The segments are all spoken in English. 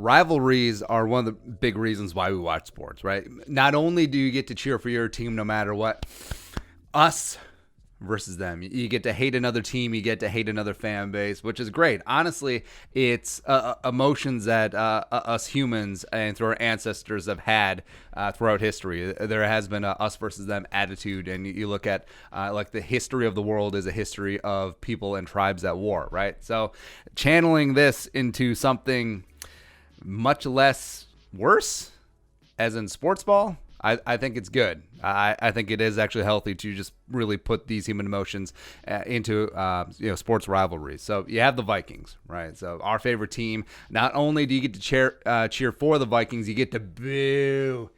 rivalries are one of the big reasons why we watch sports, right? Not only do you get to cheer for your team no matter what, us versus them. You get to hate another team, you get to hate another fan base, which is great. Honestly, it's emotions that us humans and through our ancestors have had throughout history. There has been a us versus them attitude, and you look at like the history of the world is a history of people and tribes at war, right? So channeling this into something much less worse, as in sports ball, I think it's good. I think it is actually healthy to just really put these human emotions into sports rivalries. So you have the Vikings, right? So our favorite team. Not only do you get to cheer for the Vikings, you get to boo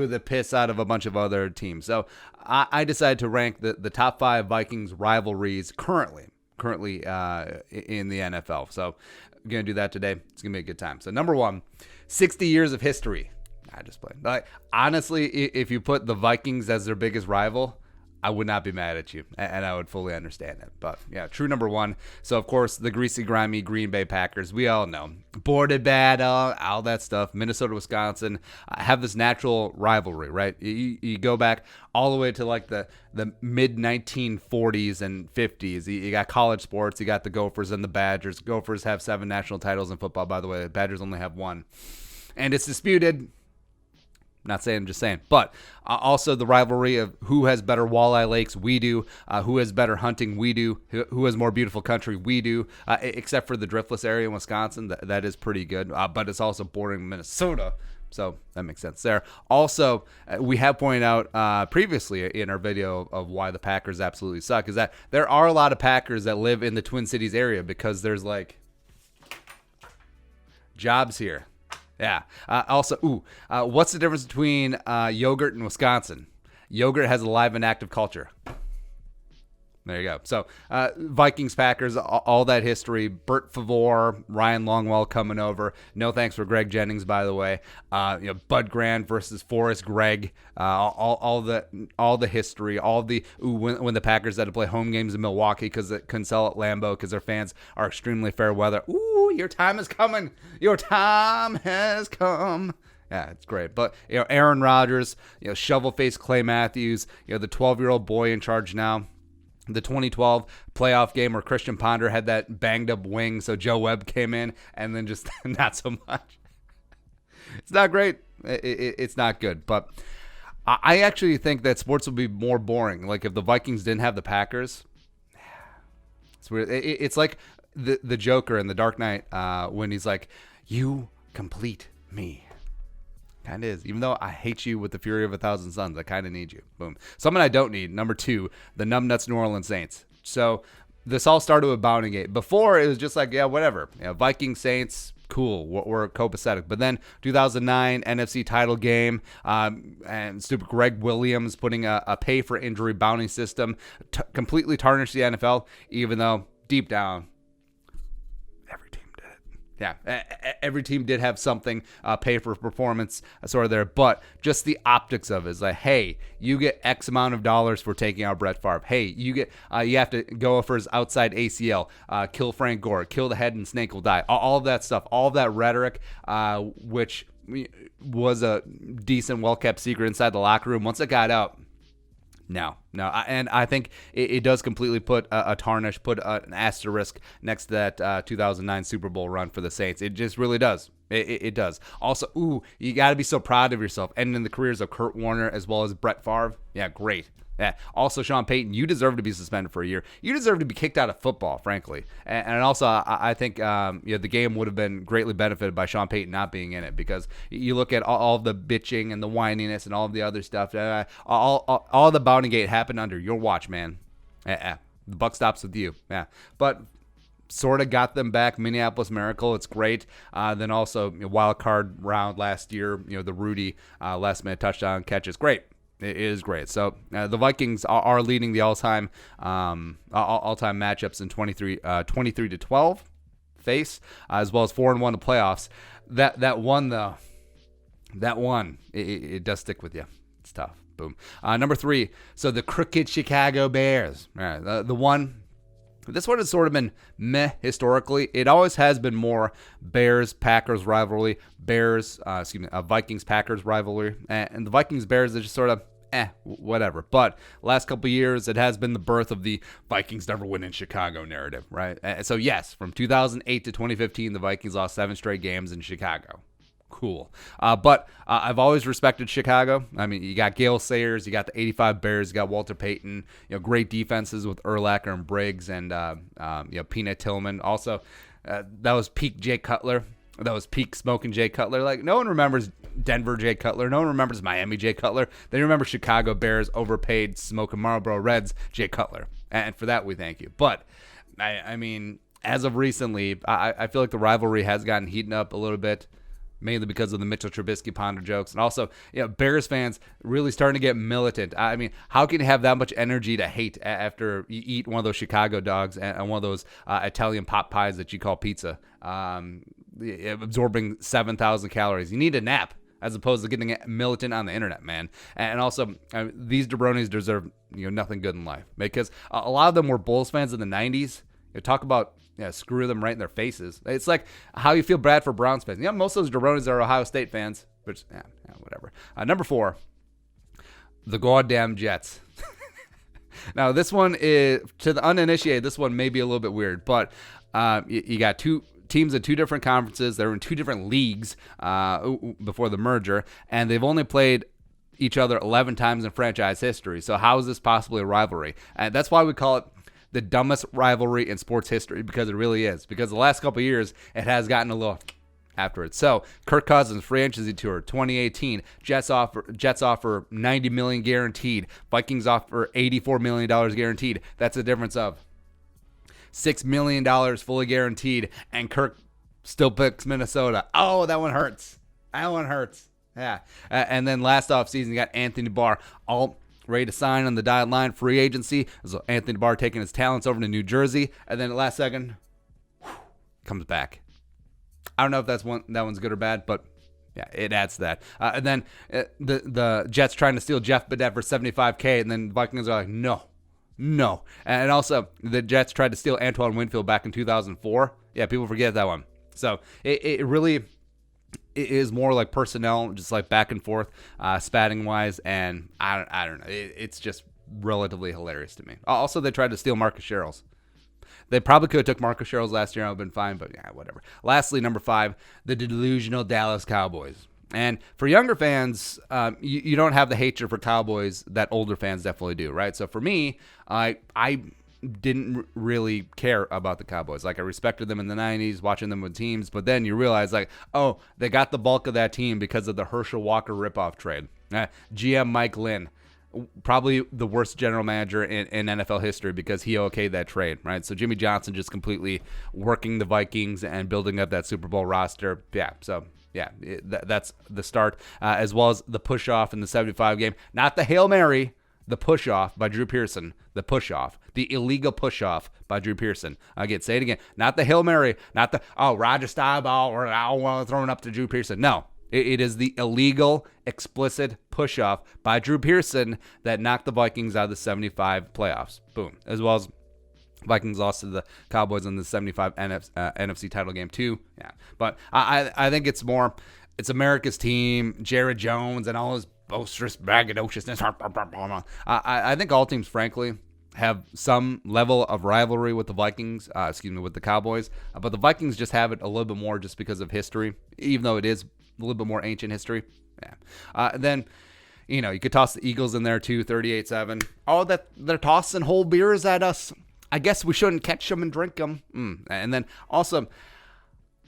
the piss out of a bunch of other teams. So I decided to rank the top 5 Vikings rivalries currently in the NFL. So I'm going to do that today. It's going to be a good time. So number 1, 60 years of history. I just played. Like, honestly, if you put the Vikings as their biggest rival, I would not be mad at you, and I would fully understand it. But yeah, true number 1. So of course, the greasy, grimy Green Bay Packers. We all know boarded battle, all that stuff. Minnesota, Wisconsin have this natural rivalry, right? You go back all the way to like the mid 1940s and 50s. You got college sports. You got the Gophers and the Badgers. Gophers have 7 national titles in football, by the way. The Badgers only have 1, and it's disputed. Not saying, just saying. But also the rivalry of who has better walleye lakes, we do. Who has better hunting, we do. Who has more beautiful country, we do. Except for the driftless area in Wisconsin, that is pretty good. But it's also bordering Minnesota, so that makes sense there. Also, we have pointed out previously in our video of why the Packers absolutely suck, is that there are a lot of Packers that live in the Twin Cities area because there's like jobs here. Yeah. Also, what's the difference between yogurt and Wisconsin? Yogurt has a live and active culture. There you go. So, Vikings, Packers, all that history. Bert Favre, Ryan Longwell coming over. No thanks for Greg Jennings, by the way. Bud Grant versus Forrest Gregg. All the history. When the Packers had to play home games in Milwaukee because it couldn't sell at Lambeau because their fans are extremely fair weather. Ooh, your time is coming. Your time has come. Yeah, it's great. But Aaron Rodgers, shovel-faced Clay Matthews, the 12-year-old boy in charge now. The 2012 playoff game where Christian Ponder had that banged up wing, so Joe Webb came in, and then just not so much. It's not great. It's not good. But I actually think that sports would be more boring. Like if the Vikings didn't have the Packers. It's weird. It's like the Joker in The Dark Knight when he's like, "You complete me." Kind of is. Even though I hate you with the fury of 1,000 suns, I kind of need you. Boom. Someone I don't need. Number 2, the Numbnuts New Orleans Saints. So this all started with Bounty Gate. Before, it was just like, yeah, whatever. Vikings, Saints, cool. We're copacetic. But then 2009 NFC title game, and stupid Greg Williams putting a pay-for-injury bounty system completely tarnished the NFL, even though deep down, every team did it. Yeah, every team did have something pay for performance sort of there, but just the optics of it is like, hey, you get X amount of dollars for taking out Brett Favre. Hey, you have to go for his outside ACL, kill Frank Gore, kill the head and snake will die. All of that stuff, all of that rhetoric, which was a decent, well-kept secret inside the locker room. Once it got out, No, and I think it does completely put a tarnish, put an asterisk next to that 2009 Super Bowl run for the Saints. It just really does. It does. Also, you got to be so proud of yourself. Ending the careers of Kurt Warner as well as Brett Favre. Yeah, great. Yeah. Also, Sean Payton, you deserve to be suspended for a year. You deserve to be kicked out of football, frankly. And also, I think the game would have been greatly benefited by Sean Payton not being in it, because you look at all the bitching and the whininess and all of the other stuff. All the Bounty Gate happened under your watch, man. The buck stops with you. Yeah, but sort of got them back. Minneapolis Miracle, it's great. Then also wild card round last year, the Rudy last minute touchdown catch is great. It is great. So the Vikings are leading the all-time matchups in 23-12 face, as well as 4-1 in playoffs. That one though, it does stick with you. It's tough. Boom. Number 3. So the crooked Chicago Bears. The one. This one has sort of been meh historically. It always has been more Bears-Packers rivalry, Vikings-Packers rivalry, and the Vikings-Bears is just sort of whatever. But last couple of years, it has been the birth of the Vikings never win in Chicago narrative, right? So yes, from 2008 to 2015, the Vikings lost 7 straight games in Chicago. Cool. But I've always respected Chicago. I mean, you got Gale Sayers, you got the 85 Bears, you got Walter Payton, great defenses with Urlacher and Briggs and, Peanut Tillman. Also, that was peak Jay Cutler. That was peak smoking Jay Cutler. Like, no one remembers Denver Jay Cutler. No one remembers Miami Jay Cutler. They remember Chicago Bears overpaid smoking Marlboro Reds Jay Cutler. And for that, we thank you. But, I mean, as of recently, I feel like the rivalry has gotten heated up a little bit, mainly because of the Mitchell Trubisky ponder jokes. And also, Bears fans really starting to get militant. I mean, how can you have that much energy to hate after you eat one of those Chicago dogs and one of those Italian pot pies that you call pizza, absorbing 7,000 calories? You need a nap as opposed to getting militant on the internet, man. And also, these jabronis deserve nothing good in life, because a lot of them were Bulls fans in the 90s. Talk about screw them right in their faces. It's like how you feel bad for Browns fans. Most of those jabronis are Ohio State fans, but whatever. Number 4, the goddamn Jets. Now, this one is, to the uninitiated, this one may be a little bit weird, but you got two teams in 2 different conferences. They're in 2 different leagues before the merger, and they've only played each other 11 times in franchise history. So how is this possibly a rivalry? And that's why we call it the dumbest rivalry in sports history, because it really is. Because the last couple of years, it has gotten a little afterwards. So Kirk Cousins free agency tour 2018. Jets offer $90 million guaranteed. Vikings offer $84 million guaranteed. That's a difference of $6 million fully guaranteed, and Kirk still picks Minnesota. Oh, that one hurts. Yeah. And then last offseason, you got Anthony Barr, all ready to sign on the dotted line, free agency. So Anthony Barr taking his talents over to New Jersey, and then at last second, comes back. I don't know if that one's good or bad, but yeah, it adds to that. And then the Jets trying to steal Jeff Badet for $75K, and then the Vikings are like, no. And also, the Jets tried to steal Antoine Winfield back in 2004. Yeah, people forget that one. So it really is more like personnel, just like back and forth, spatting wise, and I don't know. It's just relatively hilarious to me. Also, they tried to steal Marcus Sherrills. They probably could have took Marcus Sherrills last year. I would have been fine, but yeah, whatever. Lastly, number 5, the delusional Dallas Cowboys. And for younger fans, you don't have the hatred for Cowboys that older fans definitely do, right? So for me, I didn't really care about the Cowboys. Like, I respected them in the 90s, watching them with teams, but then you realize, like, oh, they got the bulk of that team because of the Herschel Walker ripoff trade. GM Mike Lynn, probably the worst general manager in NFL history, because he okayed that trade, right? So Jimmy Johnson just completely working the Vikings and building up that Super Bowl roster. That's the start, as well as the push-off in the 75 game. Not the Hail Mary, the push-off by Drew Pearson. The push-off. The illegal push-off by Drew Pearson. Again, say it again. Not the Hail Mary. Not the, Roger Staubach, or throwing up to Drew Pearson. No. It is the illegal, explicit push-off by Drew Pearson that knocked the Vikings out of the 75 playoffs. Boom. As well as Vikings lost to the Cowboys in the 75 NFC title game too. Yeah. But I think it's America's team, Jared Jones, and all his boisterous braggadociousness. I think all teams, frankly, have some level of rivalry with the Vikings, with the Cowboys. But the Vikings just have it a little bit more just because of history, even though it is a little bit more ancient history. Yeah. Then, you could toss the Eagles in there too, 38-7. Oh, that they're tossing whole beers at us. I guess we shouldn't catch them and drink them. And then also,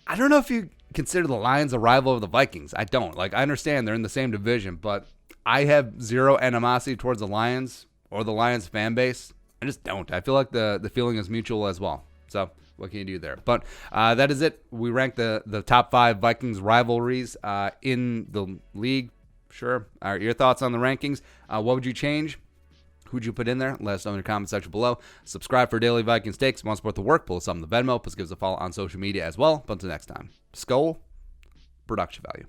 I don't know if you consider the Lions a rival of the Vikings. I don't. Like, I understand they're in the same division, but I have zero animosity towards the Lions or the Lions fan base. I just don't. I feel like the feeling is mutual as well. So what can you do there? But that is it. We ranked the top 5 Vikings rivalries in the league. Sure. All right, your thoughts on the rankings. What would you change? Who'd you put in there? Let us know in the comment section below. Subscribe for daily Vikings takes. If you want to support the work, pull us up on the Venmo. Plus give us a follow on social media as well. But until next time, Skull, production value.